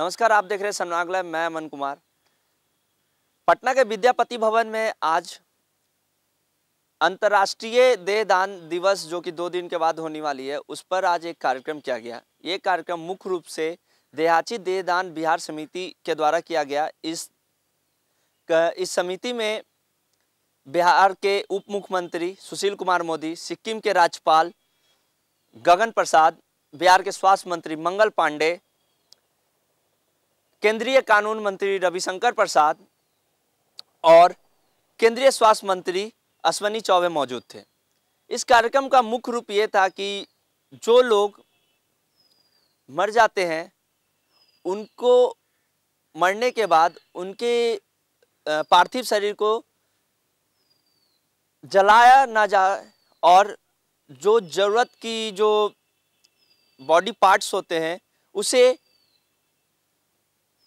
नमस्कार, आप देख रहे हैं सम्राग लाइव। मैं अमन कुमार। पटना के विद्यापति भवन में आज अंतर्राष्ट्रीय देहदान दिवस जो कि 2 दिन के बाद होने वाली है, उस पर आज एक कार्यक्रम किया गया। ये कार्यक्रम मुख्य रूप से देहाती देहदान बिहार समिति के द्वारा किया गया। इस समिति में बिहार के उप मुख्यमंत्री सुशील कुमार मोदी, सिक्किम के राज्यपाल गगन प्रसाद, बिहार के स्वास्थ्य मंत्री मंगल पांडे, केंद्रीय कानून मंत्री रविशंकर प्रसाद और केंद्रीय स्वास्थ्य मंत्री अश्विनी चौबे मौजूद थे। इस कार्यक्रम का मुख्य रूप ये था कि जो लोग मर जाते हैं उनको मरने के बाद उनके पार्थिव शरीर को जलाया ना जाए और जो ज़रूरत की जो बॉडी पार्ट्स होते हैं उसे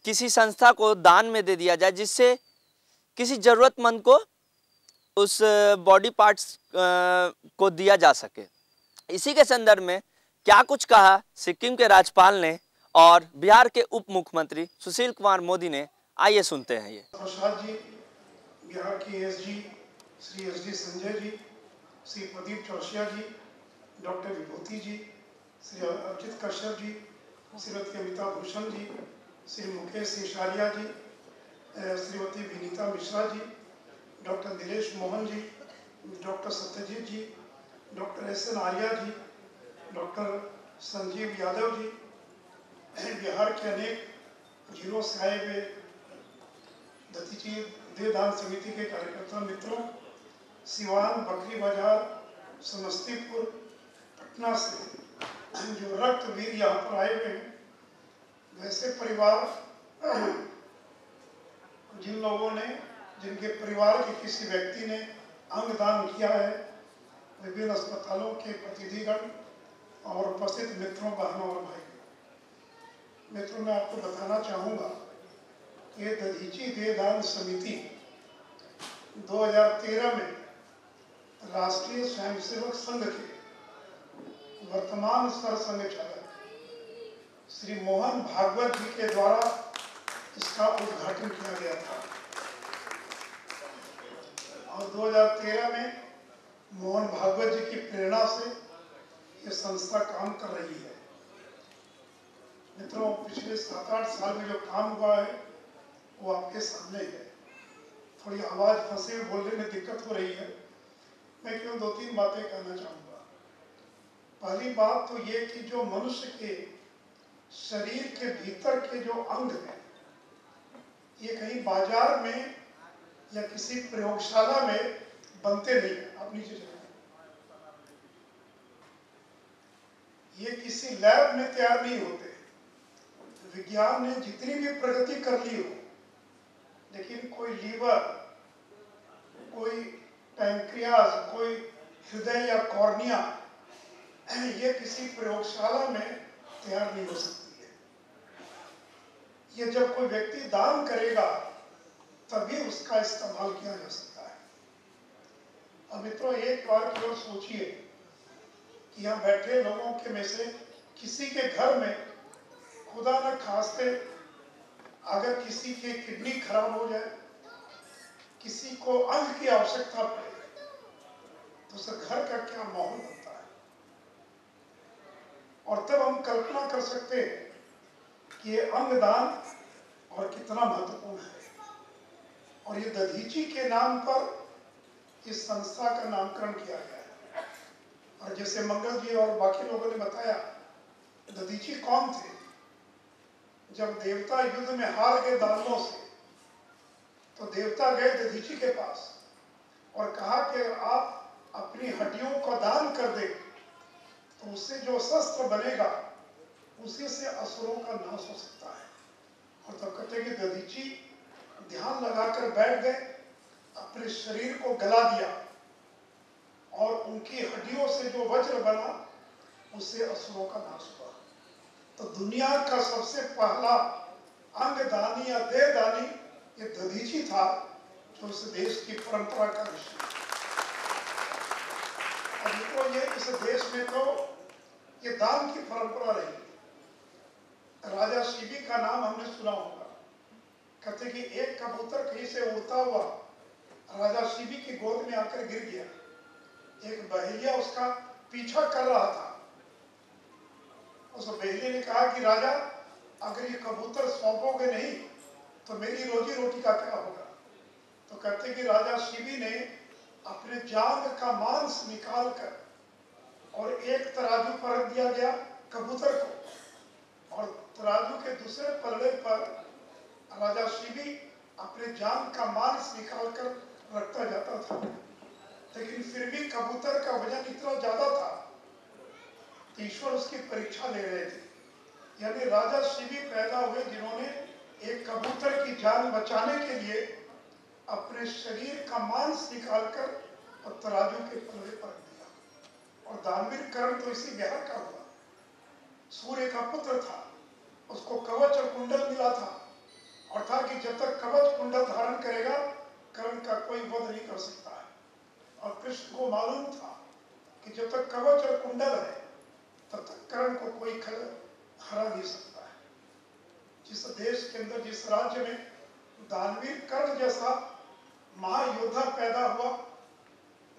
किसी संस्था को दान में दे दिया जाए, जिससे किसी ज़रूरतमंद को उस बॉडी पार्ट्स को दिया जा सके। इसी के संदर्भ में क्या कुछ कहा सिक्किम के राज्यपाल ने और बिहार के उप मुख्यमंत्री सुशील कुमार मोदी ने, आइए सुनते हैं। ये प्रसाद जी, बिहार के एसजी श्री एसडी संजय जी, श्री प्रदीप चौरसिया जी, डॉक्टर विभूति जी, श्री अजित कश्यप जी, श्रीमती अमिता भूषण जी, श्री मुकेश सिशारिया जी, श्रीमती विनीता मिश्रा जी, डॉक्टर दिलेश मोहन जी, डॉक्टर सत्यजीत जी, doctor SN Arya ji, doctor Sanjeev Yadav ji, Bihar के अनेक जिलों से आए हुए दधीची देहदान समिति के कार्यकर्ता मित्रों, सिवान, बकरी बाजार, समस्तीपुर, पटना से जो रक्तवीर यहाँ पर आए हुए हैं, वैसे परिवार जिन लोगों ने, जिनके परिवार के किसी व्यक्ति ने अंगदान किया है, विभिन्न अस्पतालों के प्रतिनिधिगण और उपस्थित मित्रों, बहनों और भाई मित्रों, मैं आपको बताना चाहूँगा कि दधीची देहदान समिति 2013 में राष्ट्रीय स्वयंसेवक संघ के वर्तमान सरसंघचालक श्री मोहन भागवत जी के द्वारा इसका उद्घाटन किया गया था और 2013 में मोहन भागवत जी की प्रेरणा से ये संस्था काम कर रही है। मित्रों, पिछले 7-8 साल में जो काम हुआ है वो आपके सामने है। थोड़ी आवाज़ फंसे बोलने में दिक्कत हो रही है। मैं केवल 2-3 बातें कहना चाहूँगा। पहली बात तो ये कि जो मनुष्य के शरीर के भीतर के जो अंग हैं, ये कहीं बाजार में या किसी प्रयोगशाला में बनते नहीं हैं। आप नीचे चलिए। ये किसी लैब में तैयार नहीं होते। विज्ञान ने जितनी भी प्रगति कर ली हो, लेकिन कोई लीवर, कोई पैंक्रियाज, कोई हृदय या कॉर्निया, ये किसी प्रयोगशाला में तैयार नहीं हो सकती है। ये जब कोई व्यक्ति दान करेगा तभी उसका इस्तेमाल किया जा सकता है। अब मित्रों, एक बार की ओर सोचिए कि यहाँ बैठे लोगों के में से किसी के घर में खुदा न खास्ते अगर किसी की किडनी खराब हो जाए, किसी को अंग की आवश्यकता पड़े, तो उस घर का क्या माहौल बनता है। और तब हम कल्पना कर सकते हैं कि ये अंगदान और कितना महत्वपूर्ण है। और ये दधीची के नाम पर इस संस्था का नामकरण किया गया है। और जैसे मंगल जी और बाकी लोगों ने बताया, दधीची कौन थे? जब देवता युद्ध में हार गए दानवों से, तो देवता गए दधीची के पास और कहा कि आप अपनी हड्डियों को दान कर दें तो उससे जो शस्त्र बनेगा उसी से असुरों का नाश हो सकता है। और तब कहते कि दधीची ध्यान लगाकर बैठ गए, अपने शरीर को गला दिया और उनकी हड्डियों से जो वज्र बना उससे असुरों का नाश हुआ। तो दुनिया का सबसे पहला अंगदानी या देहदानी ये दधीची था, जो इस देश की परंपरा का विषय। और ये इस देश में तो ये दान की परंपरा रही। राजा शिबी का नाम हमने सुना होगा। कहते कि एक कबूतर कहीं से उड़ता हुआ राजा शिबी की गोद में आकर गिर गया। एक बहेलिया उसका पीछा कर रहा था। उस बहेलिया ने कहा कि राजा, अगर ये कबूतर सौंपोगे नहीं तो मेरी रोजी रोटी का क्या होगा। तो कहते कि राजा शिबी ने अपने जांघ का मांस निकाल कर और एक तराजू पर रख दिया गया कबूतर को, और तराजू के दूसरे पलड़े पर राजा शिबी अपने जांघ का मांस निकाल कर रखता जाता था। लेकिन फिर भी कबूतर का वजन इतना ज्यादा था कि ईश्वर उसकी परीक्षा ले रहे थे। यानी राजा शिबी पैदा हुए जिन्होंने एक कबूतर की जान बचाने के लिए अपने शरीर का मांस निकालकर और तराजू के पलड़े पर रख दिया। और दानवीर कर्ण तो इसी बिहार का हुआ। सूर्य का पुत्र था, उसको कवच और कुंडल मिला था, और था कि जब तक कवच कुंडल धारण करेगा कर्ण का कोई वध नहीं कर सकता है। और कृष्ण को मालूम था कि जब तक कवच और कुंडल है तब तक कर्ण को कोई हरा नहीं सकता है। जिस देश के अंदर, जिस राज्य में दानवीर कर्ण जैसा महायोद्धा पैदा हुआ,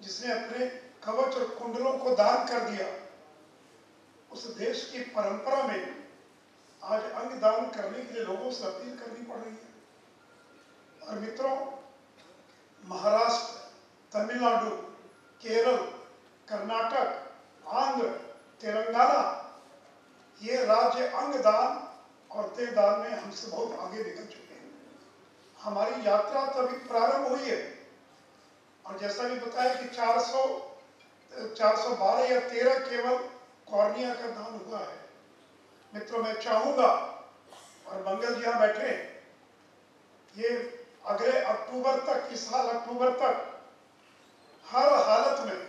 जिसने अपने कवच और कुंडलों को दान कर दिया, उस देश की परंपरा में आज अंग दान करने के लिए लोगों से अपील करनी पड़ रही है। और मित्रों, महाराष्ट्र, तमिलनाडु, केरल, कर्नाटक, आंध्र, तेलंगाना, ये राज्य अंगदान और देहदान में हमसे बहुत आगे निकल चुके हैं। हमारी यात्रा तो अभी प्रारंभ हुई है, और जैसा भी बताया कि 412 या 13 केवल कॉर्निया का दान हुआ है। मित्रों, मैं चाहूंगा, और मंगल जी यहाँ बैठे, ये अगले अक्टूबर तक, इस साल अक्टूबर तक हर हालत में,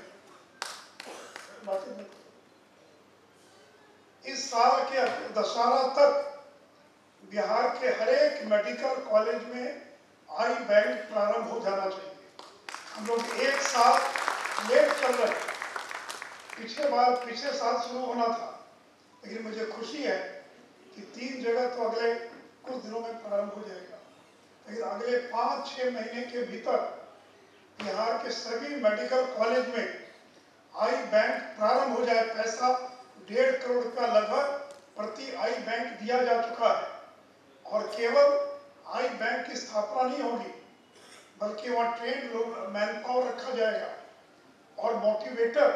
इस साल के दशहरा तक बिहार के हर एक मेडिकल कॉलेज में आई बैंक प्रारंभ हो जाना चाहिए। हम लोग एक साल लेट चल रहे हैं। पिछले साल शुरू होना था, लेकिन मुझे खुशी है कि 3 जगह तो अगले कुछ दिनों में प्रारंभ हो जाएगा। लेकिन अगले 5-6 महीने के भीतर बिहार के सभी मेडिकल कॉलेज में आई बैंक प्रारंभ हो जाए। पैसा 1.5 करोड़ रुपया लगभग प्रति आई बैंक दिया जा चुका है। और केवल आई बैंक की स्थापना नहीं होगी, बल्कि वहाँ ट्रेन लोग, मैन पावर रखा जाएगा, और मोटिवेटर,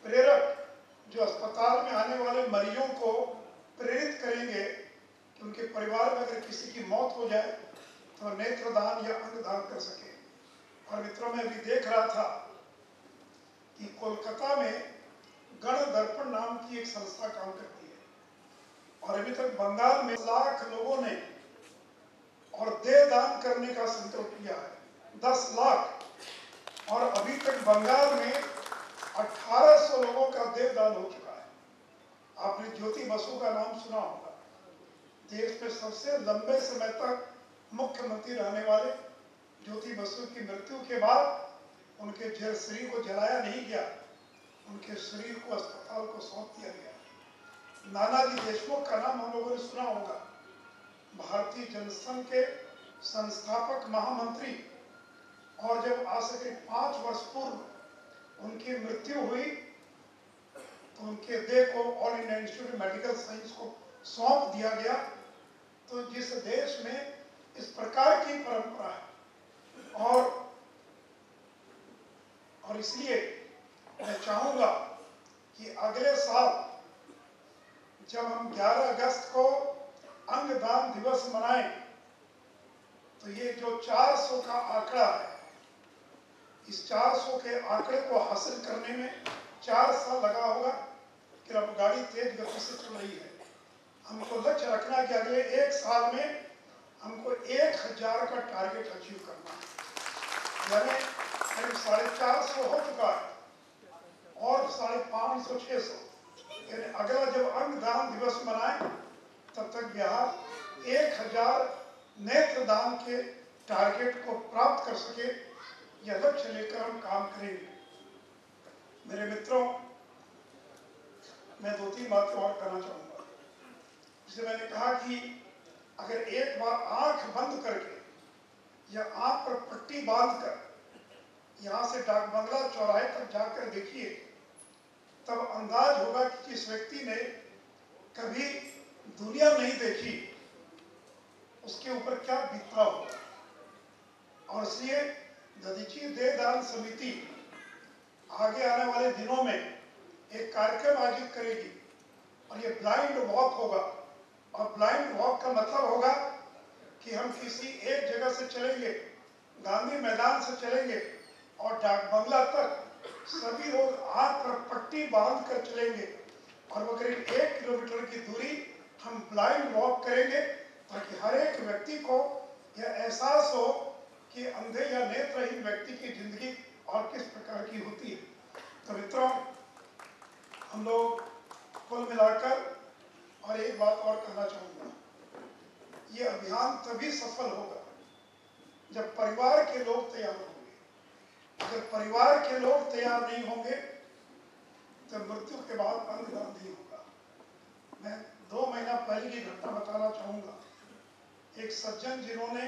प्रेरक, जो अस्पताल में आने वाले मरीजों को प्रेरित करेंगे कि उनके परिवार में अगर किसी की मौत हो जाए तो नेत्रदान या अंगदान कर सके। और मित्रों, मैं भी देख रहा था कि कोलकाता में गण दर्पण नाम की एक संस्था काम करती है, और अभी तक बंगाल में लाख लोगों ने और देह दान करने का संकल्प किया है, 10 लाख। और अभी तक बंगाल में 1800 लोगों का देह दान हो चुका है। आपने ज्योति बसु का नाम सुना होगा। देश में सबसे लंबे समय तक मुख्यमंत्री रहने वाले ज्योति बसु की मृत्यु के बाद उनके शरीर को जलाया नहीं गया, उनके शरीर को अस्पताल को सौंप दिया गया। नानाजी देशमुख का नाम हम लोगों ने सुना होगा, भारतीय जनसंघ के संस्थापक महामंत्री। और जब आज से 5 वर्ष पूर्व उनकी मृत्यु हुई तो उनके देह को all India institute of medical science को सौंप दिया गया। तो जिस देश में इस प्रकार की परंपरा है, और इसलिए मैं चाहूंगा कि अगले साल जब हम 11 अगस्त को अंगदान दिवस मनाएं, तो ये जो 400 का आंकड़ा है, इस 400 के आंकड़े को हासिल करने में 4 साल लगा होगा, कि अब गाड़ी तेज गति से चल रही है। हमको लक्ष्य रखना है कि अगले 1 साल में हमको 1000 का टारगेट अचीव करना है। यानी करीब 450 हो चुका है, और 550, 600। यानी अगला जब अंगदान दिवस मनाए तब तक बिहार 1000 नेत्रदान के टारगेट को प्राप्त कर सके, यह लक्ष्य लेकर हम काम करेंगे। मेरे मित्रों, मैं 2-3 बातें और करना चाहूंगा। जिसे मैंने कहा कि अगर एक बार आंख बंद करके या आंख पर पट्टी बांधकर यहाँ से डाक बंगला चौराहे तक जाकर देखिए, तब अंदाज होगा कि जिस व्यक्ति ने कभी दुनिया नहीं देखी उसके ऊपर क्या बीतता होगा। और इसलिए दधीची देहदान समिति आगे आने वाले दिनों में एक कार्यक्रम आयोजित करेगी और ये ब्लाइंड वॉक होगा। और ब्लाइंड वॉक का मतलब होगा कि हम किसी एक जगह से चलेंगे, गांधी मैदान से चलेंगे और डाक बंगला तक सभी लोग आंख पर पट्टी बांध कर चलेंगे और वो करीब 1 किलोमीटर की दूरी हम ब्लाइंड वॉक करेंगे, ताकि हर एक व्यक्ति को यह एहसास हो कि अंधे या नेत्रहीन व्यक्ति की जिंदगी और किस प्रकार की होती है। तो मित्रों, हम लोग कुल मिलाकर और एक बात और कहना चाहूँगा, ये अभियान तभी सफल होगा जब परिवार के लोग तैयार होंगे। अगर परिवार के लोग तैयार नहीं होंगे तो मृत्यु के बाद अंगदान नहीं होगा। मैं 2 महीना पहले की घटना बताना चाहूँगा। एक सज्जन जिन्होंने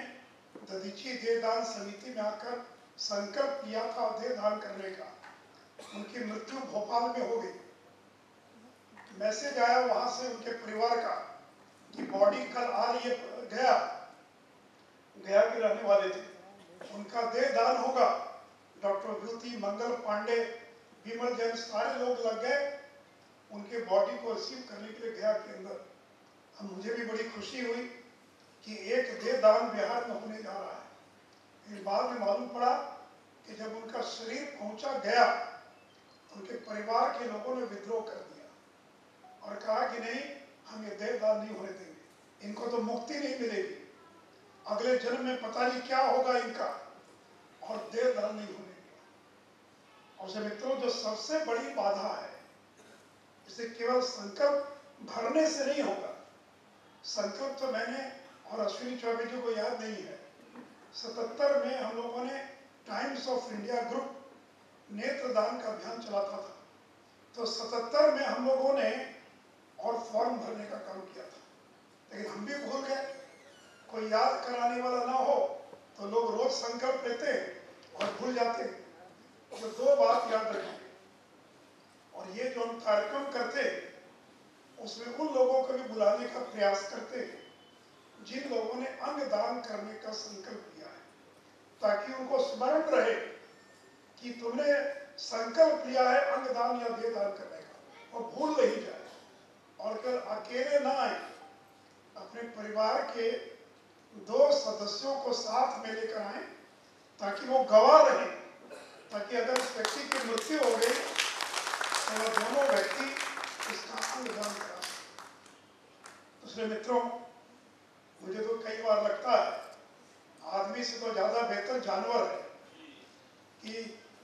दधीची देहदान समिति में आकर संकल्प लिया था देहदान करने का, उनकी मृत्यु भोपाल में हो गई। मैसेज आया वहां से उनके परिवार का कि बॉडी कल आ रही है। गया के रहने वाले थे, उनका देहदान होगा। डॉक्टर ब्यूटी, मंगल पांडे, विमल जैन सारे लोग लग गए उनके बॉडी को रिसीव करने के लिए गया के अंदर। अब मुझे भी बड़ी खुशी हुई कि एक देहदान बिहार में होने जा रहा है। लेकिन बाद में मालूम पड़ा कि जब उनका शरीर पहुंचा गया तो उनके परिवार के लोगों ने विद्रोह कर दिया और कहा कि नहीं, हम ये देहदान नहीं होने देंगे, इनको तो मुक्ति नहीं मिलेगी, अगले जन्म में पता नहीं क्या होगा इनका, और देहदान नहीं होने दिया। और मित्रों, जो सबसे बड़ी बाधा है, इसे केवल संकल्प भरने से नहीं होगा। संकल्प तो मैंने और अश्विनी चौबे जी को याद नहीं है, 77 में हम लोगों ने टाइम्स ऑफ इंडिया ग्रुप नेत्रदान का अभियान चलाता था। तो 77 में हम लोगों ने और फॉर्म भरने का काम किया था, लेकिन हम भी भूल गए। कोई याद कराने वाला ना हो तो लोग रोज संकल्प लेते और भूल जाते। तो 2 बात याद रखेंगे। और ये जो हम कार्यक्रम करते उसमें उन लोगों को भी बुलाने का प्रयास करते जिन लोगों ने अंगदान करने का संकल्प लिया है, ताकि उनको स्मरण रहे कि तुमने संकल्प लिया है अंगदान या देहदान करने का, और भूल नहीं जाए। और अगर अकेले ना आए, अपने परिवार के 2 सदस्यों को साथ में लेकर आए, ताकि वो गवाह रहे, ताकि अगर इस व्यक्ति की मृत्यु हो गई तो वो दोनों व्यक्ति इसका अंगदान करा। दूसरे मित्रों, मुझे तो कई बार लगता है आदमी से तो ज्यादा बेहतर जानवर है कि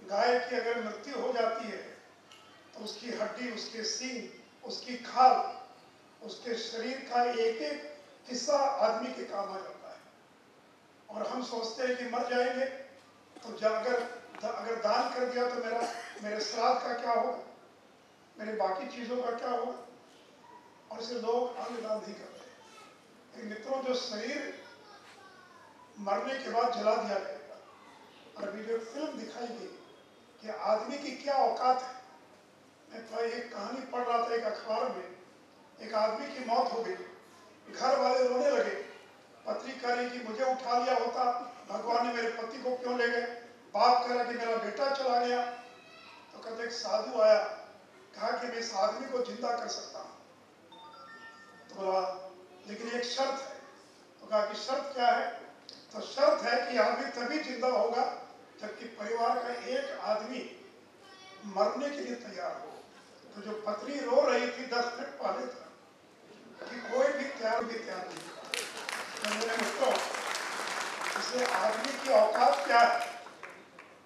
गाय की अगर मृत्यु हो जाती है तो उसकी हड्डी, उसके सींग, उसकी खाल, उसके शरीर का एक एक हिस्सा आदमी के काम आ जाता है। और हम सोचते हैं कि मर जाएंगे तो अगर दान कर दिया तो मेरे श्राद्ध का क्या होगा, मेरे बाकी चीजों का क्या होगा, और इसे लोग अंगदान नहीं करते। लेकिन मित्रों, जो शरीर मरने के बाद जला दिया जाएगा, और अभी जो फिल्म दिखाई गई कि आदमी की क्या औकात है। मैं तो एक कहानी पढ़ रहा था एक अखबार में, एक आदमी की मौत हो गई, घर वाले रोने लगे, पत्नी कह रही कि मुझे उठा लिया होता, भगवान ने मेरे पति को क्यों ले गए। बाप कह रहा कि मेरा बेटा चला गया। तो कहते एक साधु आया, कहा कि मैं इस आदमी को जिंदा कर सकता हूँ। तो बोला लेकिन एक शर्त है। तो कहा कि शर्त क्या है। तो शर्त है कि आदमी तभी जिंदा होगा जबकि परिवार का एक आदमी मरने के लिए तैयार हो। तो जो पत्नी रो रही थी 10 मिनट पहले था कि कोई भी तैयार नहीं। तो मेरे मित्रों, इसलिए आदमी की औकात क्या है।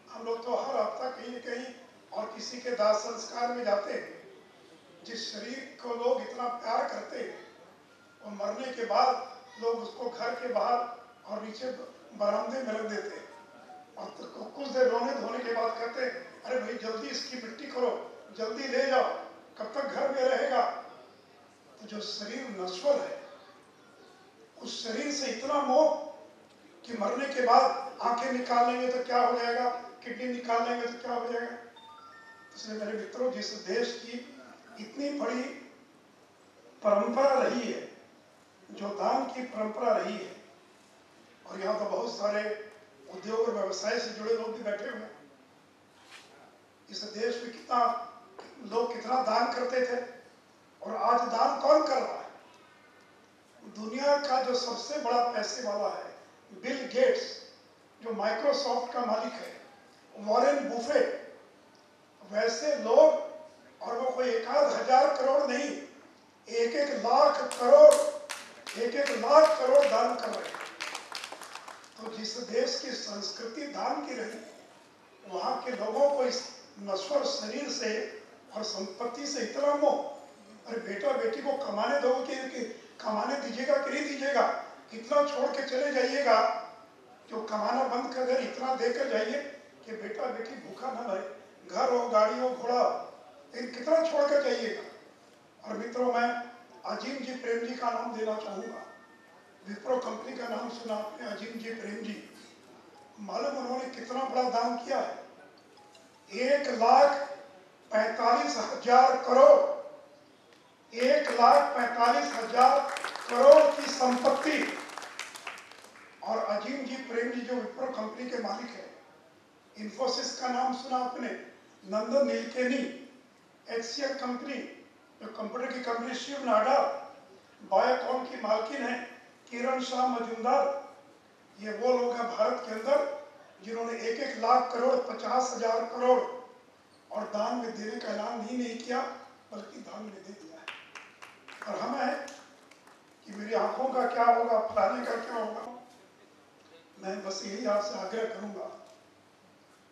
हम लोग तो हर हफ्ता कहीं न कहीं और किसी के दाह संस्कार में जाते हैं। जिस शरीर को लोग इतना प्यार करते हैं, और मरने के बाद लोग उसको घर के बाहर और नीचे बरामदे में रख देते हैं, और तो कुछ देर रोने धोने के बाद कहते हैं अरे भाई जल्दी इसकी मिट्टी करो, जल्दी ले जाओ, कब तक घर में रहेगा। तो तो जो शरीर नश्वर है उस शरीर से इतना मोह कि मरने के बाद आंखें निकाल लेंगे तो क्या हो जाएगा, किडनी निकाल लेंगे तो क्या हो जाएगा। इसलिए मेरे मित्रों, जिस देश की इतनी बड़ी परंपरा रही है, जो दान की परंपरा रही है, और यहाँ तो बहुत सारे उद्योग और व्यवसाय से जुड़े लोग भी बैठे हुए हैं। इस देश में कितना दान करते थे और आज दान कौन कर रहा है। दुनिया का जो सबसे बड़ा पैसे वाला है बिल गेट्स, जो माइक्रोसॉफ्ट का मालिक है, वॉरेन बुफेट, वैसे लोग, और वो कोई 1,000 करोड़ नहीं, 1-1 लाख करोड़ दान कर रहे हैं। तो जिस देश की संस्कृति दान की रही, वहां के लोगों को इस नश्वर शरीर से और संपत्ति से इतना मोह, अरे बेटा बेटी को कमाने दोगे कि कमाने दीजिएगा कि नहीं दीजिएगा, इतना छोड़ के चले जाइएगा, जो कमाना बंद कर दे, इतना देकर जाइए कि बेटा बेटी भूखा ना रहे, घर हो, गाड़ी हो, घोड़ा हो, लेकिन कितना छोड़ कर जाइएगा। और मित्रों, मैं अजीम जी प्रेम जी का नाम देना चाहूँगा। विप्रो कंपनी का नाम सुना आपने, अजीम जी प्रेम जी। मालूम उन्होंने कितना बड़ा दान किया है, 1,45,000 करोड़, 1,45,000 करोड़ की संपत्ति। और अजीम जी प्रेम जी जो विप्रो कंपनी के मालिक है, इन्फोसिस का नाम सुना आपने, नंदन नीलकेनी, HCL कंपनी जो कंप्यूटर की कंपनी, शिव नाडा, बायोकॉन की मालकिन है किरण शाह मजूमदार। ये वो लोग हैं भारत के अंदर जिन्होंने 1-1 लाख करोड़, 50,000 करोड़ और दान में देने का ऐलान ही नहीं किया, बल्कि दान में दे दिया है। और हम है कि मेरी आंखों का क्या होगा, फलाने का क्या होगा। मैं बस यही आपसे आग्रह करूंगा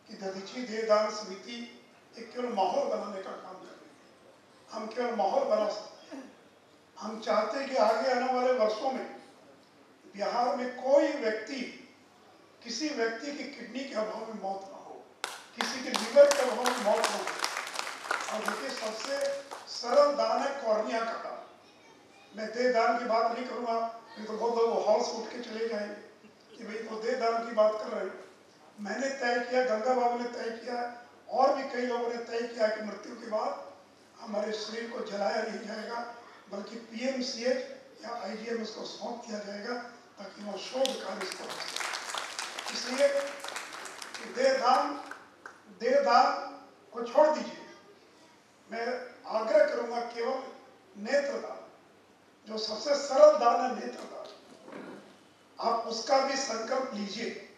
कि दधीची देहदान समिति एक केवल माहौल बनाने का काम कर रही है। हम केवल माहौल बना सकते हैं। हम चाहते हैं कि आगे आने वाले वर्षों में बिहार में कोई व्यक्ति, किसी व्यक्ति की किडनी के अभाव में मौत ना हो, किसी के लिवर के अभाव में मौत ना हो। और देखिए, सबसे सरल दान है कॉर्निया का दान। मैं देहदान की बात नहीं करूंगा, नहीं तो बहुत लोग हॉल से उठ के चले जाएंगे कि भाई तो देहदान की बात कर रहे हैं। मैंने तय किया, गंगा बाबू ने तय किया, और भी कई लोगों ने तय किया कि मृत्यु के बाद हमारे शरीर को जलाया नहीं जाएगा, बल्कि PMCH या IGM को सौंप दिया जाएगा, ताकि वो शोध कार्य इसको हो सके। इसलिए देहदान को छोड़ दीजिए। मैं आग्रह करूंगा केवल नेत्रदान, जो सबसे सरल दान है नेत्रदान, आप उसका भी संकल्प लीजिए।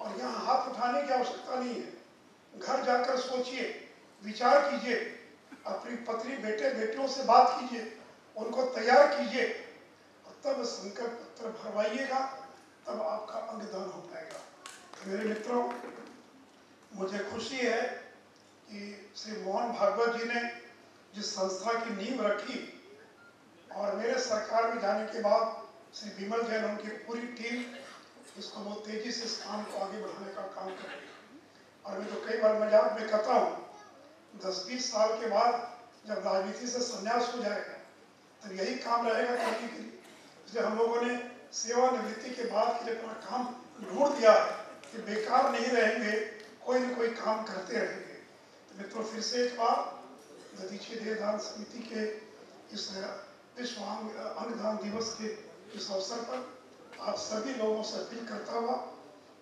और यहाँ हाथ उठाने की आवश्यकता नहीं है, घर जाकर सोचिए, विचार कीजिए, अपनी पत्नी बेटे बेटियों से बात कीजिए, उनको तैयार कीजिए, और तब संकल्प पत्र भरवाइएगा, तब आपका अंगदान हो पाएगा। मेरे मित्रों, मुझे खुशी है कि श्री मोहन भागवत जी ने जिस संस्था की नींव रखी, और मेरे सरकार में जाने के बाद श्री विमल जैन, उनकी पूरी टीम इसको बहुत तेजी से इस काम को आगे बढ़ाने का काम कर रही है। और मैं तो कई बार मजाक में कहता हूँ, 10-20 साल के बाद जब राजनीति से संन्यास हो जाएगा, तब यही काम रहेगा करने के लिए। इसलिए हम लोगों ने सेवानिवृत्ति के बाद के लिए अपना काम ढूंढ दिया है कि बेकार नहीं रहेंगे, कोई न कोई काम करते रहेंगे। तो मित्रों, फिर से एक बार दधीची देहदान समिति के इस विश्व अंगदान दिवस के इस अवसर पर आप सभी लोगों से अपील करता हुआ,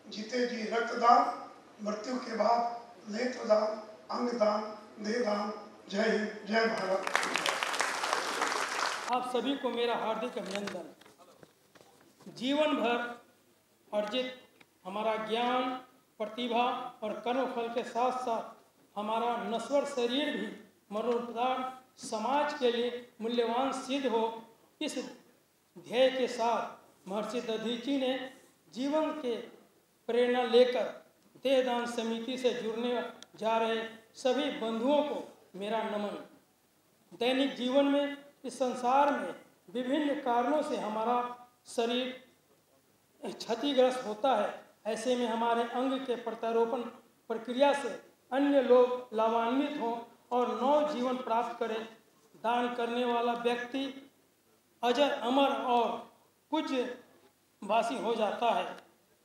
जीते जी रक्तदान, मृत्यु के बाद नेत्रदान, अंगदान, देहदान। जय हिंद, जय भारत। आप सभी को मेरा हार्दिक अभिनंदन। जीवन भर अर्जित हमारा ज्ञान, प्रतिभा और कर्मफल के साथ साथ हमारा नश्वर शरीर भी मरणोपरांत समाज के लिए मूल्यवान सिद्ध हो, इस ध्येय के साथ महर्षि दधीची ने जीवन के प्रेरणा लेकर देहदान समिति से जुड़ने जा रहे सभी बंधुओं को मेरा नमन। दैनिक जीवन में, इस संसार में विभिन्न कारणों से हमारा शरीर क्षतिग्रस्त होता है। ऐसे में हमारे अंग के प्रत्यारोपण प्रक्रिया से अन्य लोग लाभान्वित हों और नव जीवन प्राप्त करें। दान करने वाला व्यक्ति अजर अमर और पूज्य वासी हो जाता है।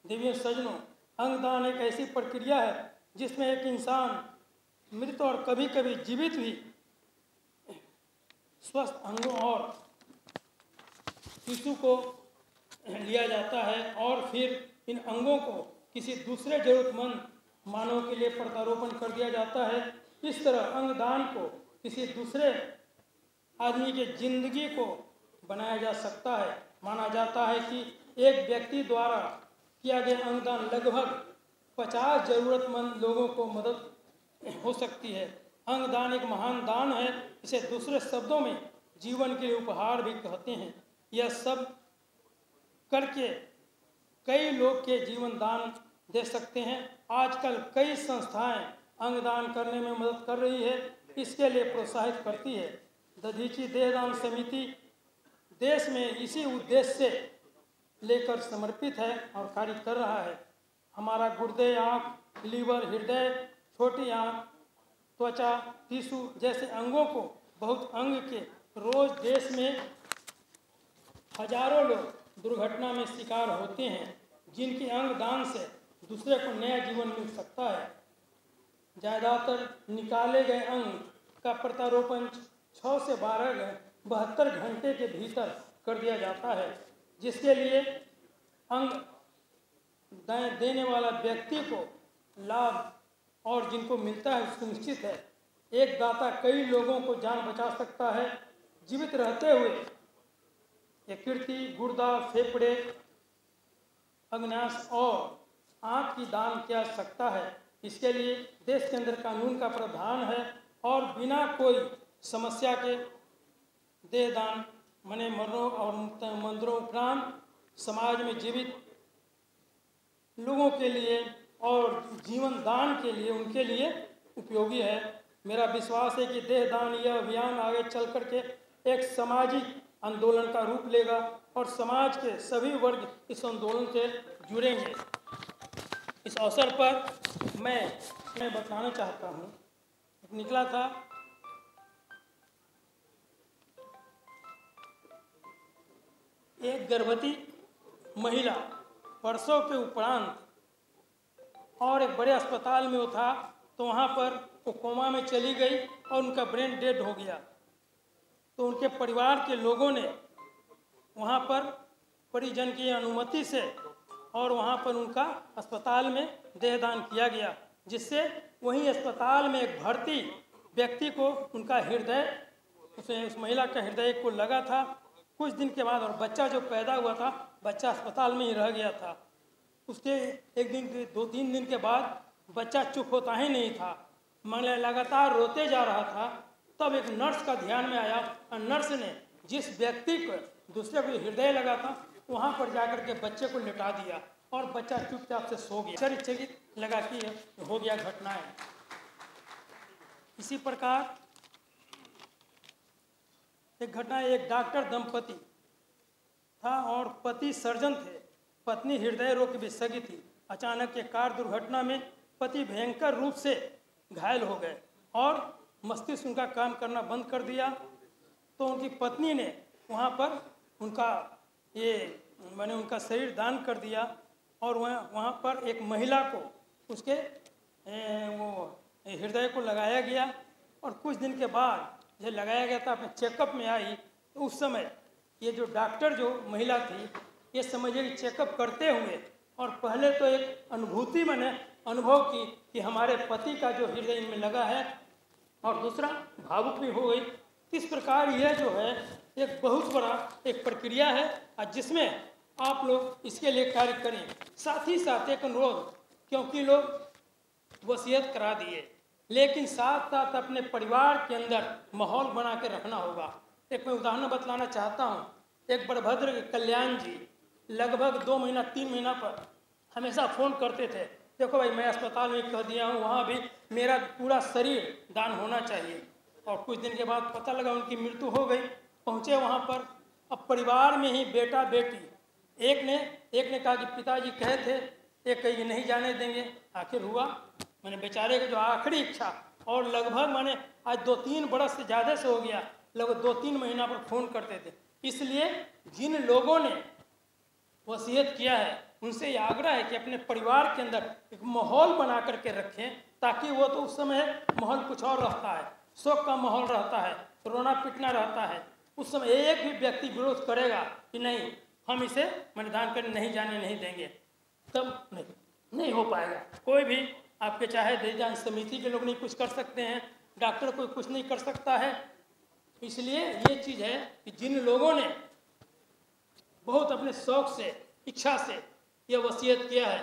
देवियों सज्जनों, अंगदान एक ऐसी प्रक्रिया है जिसमें एक इंसान मृत और कभी कभी जीवित भी स्वस्थ अंगों और टिश्यू को लिया जाता है और फिर इन अंगों को किसी दूसरे जरूरतमंद मानव के लिए प्रत्यारोपण कर दिया जाता है। इस तरह अंगदान को किसी दूसरे आदमी के जिंदगी को बनाया जा सकता है। माना जाता है कि एक व्यक्ति द्वारा किया गया अंगदान लगभग 50 जरूरतमंद लोगों को मदद हो सकती है। अंगदान एक महान दान है। इसे दूसरे शब्दों में जीवन के उपहार भी कहते हैं। यह सब करके कई लोग के जीवन दान दे सकते हैं। आजकल कई संस्थाएं अंगदान करने में मदद कर रही है, इसके लिए प्रोत्साहित करती है। दधीची देहदान समिति देश में इसी उद्देश्य से लेकर समर्पित है और कार्य कर रहा है। हमारा गुर्दे, आँख, लीवर, हृदय, छोटी आँख, त्वचा, टिश्यू जैसे अंगों को बहुत अंग के रोज देश में हजारों लोग दुर्घटना में शिकार होते हैं, जिनके अंग दान से दूसरे को नया जीवन मिल सकता है। ज़्यादातर निकाले गए अंग का प्रत्यारोपण 6 से 72 घंटे के भीतर कर दिया जाता है, जिसके लिए अंग देने वाला व्यक्ति को लाभ और जिनको मिलता है सुनिश्चित है। एक दाता कई लोगों को जान बचा सकता है। जीवित रहते हुए यकृति, गुर्दा, फेफड़े, अग्नाशय और आँख की दान किया जा सकता है। इसके लिए देश के अंदर कानून का प्रावधान है और बिना कोई समस्या के देहदान मने मरणों और मंदिरों उपरांत समाज में जीवित लोगों के लिए और जीवन दान के लिए उनके लिए उपयोगी है। मेरा विश्वास है कि देहदान यह अभियान आगे चल कर के एक सामाजिक आंदोलन का रूप लेगा और समाज के सभी वर्ग इस आंदोलन से जुड़ेंगे। इस अवसर पर मैं बताना चाहता हूँ, निकला था एक गर्भवती महिला वर्षों के उपरांत और एक बड़े अस्पताल में वो था, तो वहाँ पर वो कोमा में चली गई और उनका ब्रेन डेड हो गया। तो उनके परिवार के लोगों ने वहाँ पर परिजन की अनुमति से और वहाँ पर उनका अस्पताल में देहदान किया गया, जिससे वहीं अस्पताल में एक भर्ती व्यक्ति को उनका हृदय उस महिला का हृदय को लगा था। कुछ दिन के बाद और बच्चा जो पैदा हुआ था, बच्चा अस्पताल में ही रह गया था। उसके एक दिन 2-3 दिन के बाद बच्चा चुप होता ही नहीं था, मतलब लगातार रोते जा रहा था। तब एक नर्स का ध्यान में आया और नर्स ने जिस व्यक्ति को दूसरे को हृदय लगा था वहाँ पर जाकर के बच्चे को लिटा दिया और बच्चा चुपचाप से सो गया। चरित लगा कि हो गया घटना है। इसी प्रकार एक घटना, एक डॉक्टर दंपति था और पति सर्जन थे, पत्नी हृदय रोग की विशेषज्ञ थी। अचानक एक कार दुर्घटना में पति भयंकर रूप से घायल हो गए और मस्तिष्क उनका काम करना बंद कर दिया। तो उनकी पत्नी ने वहाँ पर उनका शरीर दान कर दिया और वहाँ पर एक महिला को उसके वो हृदय को लगाया गया। और कुछ दिन के बाद जब लगाया गया था, अपने चेकअप में आई, तो उस समय ये जो डॉक्टर जो महिला थी, ये समझिए कि चेकअप करते हुए और पहले तो एक अनुभूति मैंने अनुभव की कि हमारे पति का जो हृदय इनमें लगा है, और दूसरा भावुक भी हो गई। इस प्रकार यह जो है एक बहुत बड़ा एक प्रक्रिया है और जिसमें आप लोग इसके लिए कार्य करें। साथ ही साथ एक अनुरोध, क्योंकि लोग वसीयत करा दिए, लेकिन साथ साथ अपने परिवार के अंदर माहौल बना के रखना होगा। एक मैं उदाहरण बतलाना चाहता हूँ। एक बड़भद्र कल्याण जी लगभग 2 महीना 3 महीना पर हमेशा फ़ोन करते थे, देखो भाई मैं अस्पताल में कह दिया हूँ, वहाँ भी मेरा पूरा शरीर दान होना चाहिए। और कुछ दिन के बाद पता लगा उनकी मृत्यु हो गई। पहुँचे वहाँ पर, अब परिवार में ही बेटा बेटी, एक ने कहा कि पिताजी कहे थे, एक कही नहीं जाने देंगे। आखिर हुआ, मैंने बेचारे की जो आखिरी इच्छा, और लगभग मैंने आज 2-3 बरस से ज़्यादा से हो गया, लगभग 2-3 महीना पर फ़ोन करते थे इसलिए जिन लोगों ने वसीयत किया है उनसे ये आग्रह है कि अपने परिवार के अंदर एक माहौल बना करके रखें, ताकि वो तो उस समय माहौल कुछ और रहता है, शोक का माहौल रहता है, रोना पीटना रहता है। उस समय एक भी व्यक्ति विरोध करेगा कि नहीं हम इसे मतदान करने नहीं जाने नहीं देंगे, तब नहीं हो पाएगा। कोई भी आपके चाहे देवदान समिति के लोग नहीं कुछ कर सकते हैं, डॉक्टर कोई कुछ नहीं कर सकता है। इसलिए ये चीज़ है कि जिन लोगों ने बहुत अपने शौक से इच्छा से यह वसीयत किया है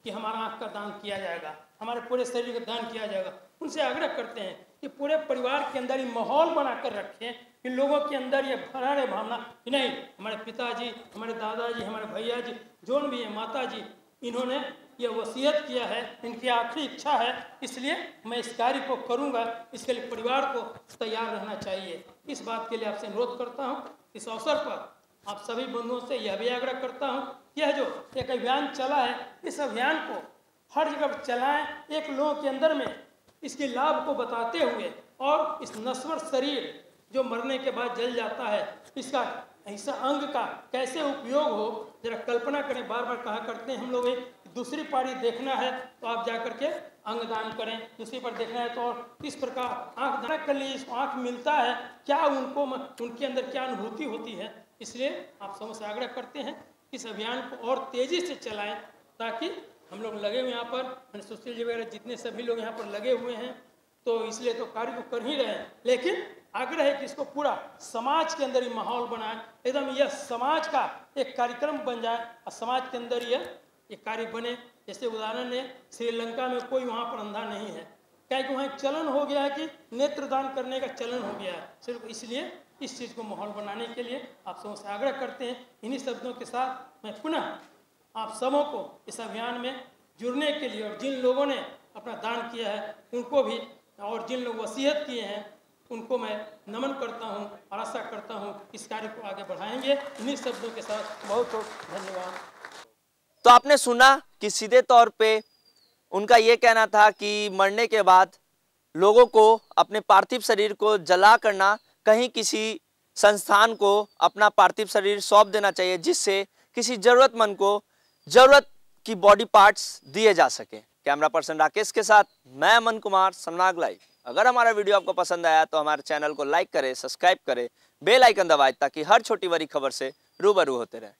कि हमारा आँख का दान किया जाएगा, हमारे पूरे शरीर का दान किया जाएगा, उनसे आग्रह करते हैं कि पूरे परिवार के अंदर ये माहौल बनाकर रखें कि लोगों के अंदर ये भरा रहे भावना कि नहीं हमारे पिताजी, हमारे दादाजी, हमारे भैया जी, जोन भी है, माता जी, इन्होंने ये वसीयत किया है, इनकी आखिरी इच्छा है, इसलिए मैं इस कार्य को करूँगा। इसके लिए परिवार को तैयार रहना चाहिए। इस बात के लिए आपसे अनुरोध करता हूँ। इस अवसर पर आप सभी बंधुओं से यह भी आग्रह करता हूँ कि यह जो एक अभियान चला है, इस अभियान को हर जगह चलाएं, एक लोगों के अंदर में इसके लाभ को बताते हुए, और इस नश्वर शरीर जो मरने के बाद जल जाता है, इसका हिस्सा अंग का कैसे उपयोग हो, जरा कल्पना करें। बार बार कहा करते हैं हम लोग, दूसरी पारी देखना है तो आप जाकर के अंगदान करें, दूसरी पारी देखना है तो और इस प्रकार आँख दान कर लिए, इसको आँख मिलता है, क्या उनको उनके अंदर क्या अनुभूति होती है। इसलिए आप सबसे आग्रह करते हैं इस अभियान को और तेज़ी से चलाएं, ताकि हम लोग लगे हुए यहाँ पर, सुशील जी वगैरह जितने सभी लोग यहाँ पर लगे हुए हैं, तो इसलिए तो कार्य को कर ही रहे हैं, लेकिन आग्रह है कि इसको पूरा समाज के अंदर ही माहौल बनाए, एकदम यह समाज का एक कार्यक्रम बन जाए और समाज के अंदर यह कार्य बने। जैसे उदाहरण है, श्रीलंका में कोई वहाँ पर अंधा नहीं है, क्या कि वहाँ एक चलन हो गया है कि नेत्रदान करने का चलन हो गया है। सिर्फ इसलिए इस चीज़ को माहौल बनाने के लिए आप सबों से आग्रह करते हैं। इन्हीं शब्दों के साथ मैं पुनः आप सबों को इस अभियान में जुड़ने के लिए, और जिन लोगों ने अपना दान किया है उनको भी, और जिन लोग वसीयत किए हैं उनको मैं नमन करता हूं और आशा करता हूं इस कार्य को आगे बढ़ाएंगे। इन्हीं शब्दों के साथ बहुत बहुत धन्यवाद। तो आपने सुना कि सीधे तौर पे उनका ये कहना था कि मरने के बाद लोगों को अपने पार्थिव शरीर को जला करना, कहीं किसी संस्थान को अपना पार्थिव शरीर सौंप देना चाहिए, जिससे किसी जरूरतमंद को जरूरत की बॉडी पार्ट्स दिए जा सके। कैमरा पर्सन राकेश के साथ मैं अमन कुमार, सननाग लाइव। अगर हमारा वीडियो आपको पसंद आया तो हमारे चैनल को लाइक करें, सब्सक्राइब करें, बेल आइकन दबाएं, ताकि हर छोटी बड़ी खबर से रूबरू होते रहें।